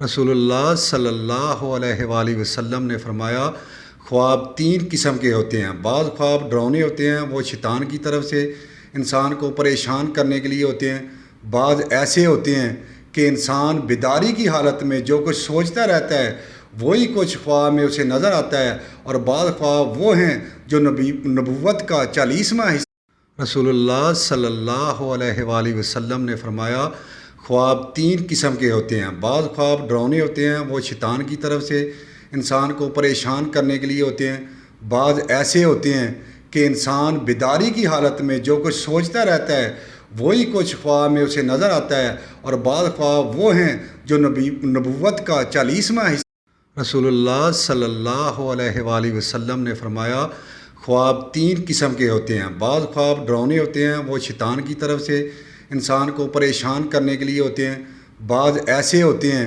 رسول اللہ صلی اللہ علیہ وآلہ وسلم نے فرمایا، خواب تین قسم کے ہوتے ہیں۔ بعض خواب ڈراؤنے ہوتے ہیں، وہ شیطان کی طرف سے انسان کو پریشان کرنے کے لیے ہوتے ہیں۔ بعض ایسے ہوتے ہیں کہ انسان بیداری کی حالت میں جو کچھ سوچتا رہتا ہے وہی کچھ خواب میں اسے نظر آتا ہے، اور بعض خواب وہ ہیں جو نبوت کا 40واں حصہ۔ رسول اللہ صلی اللہ علیہ وآلہ وسلم نے فرمایا، خواب تین قسم کے ہوتے ہیں۔ بعض خواب ڈراؤنے ہوتے ہیں، وہ شیطان کی طرف سے انسان کو پریشان کرنے کے لیے ہوتے ہیں۔ بعض ایسے ہوتے ہیں کہ انسان بیداری کی حالت میں جو کچھ سوچتا رہتا ہے وہی کچھ خواب میں اسے نظر آتا ہے، اور بعض خواب وہ ہیں جو نبوت کا 40واں حصہ۔ رسول اللہ صلی اللہ علیہ وآلہ وسلم نے فرمایا، خواب تین قسم کے ہوتے ہیں۔ بعض خواب ڈراؤنے ہوتے ہیں، وہ شیطان کی طرف سے انسان کو پریشان کرنے کے لیے ہوتے ہیں۔ بعض ایسے ہوتے ہیں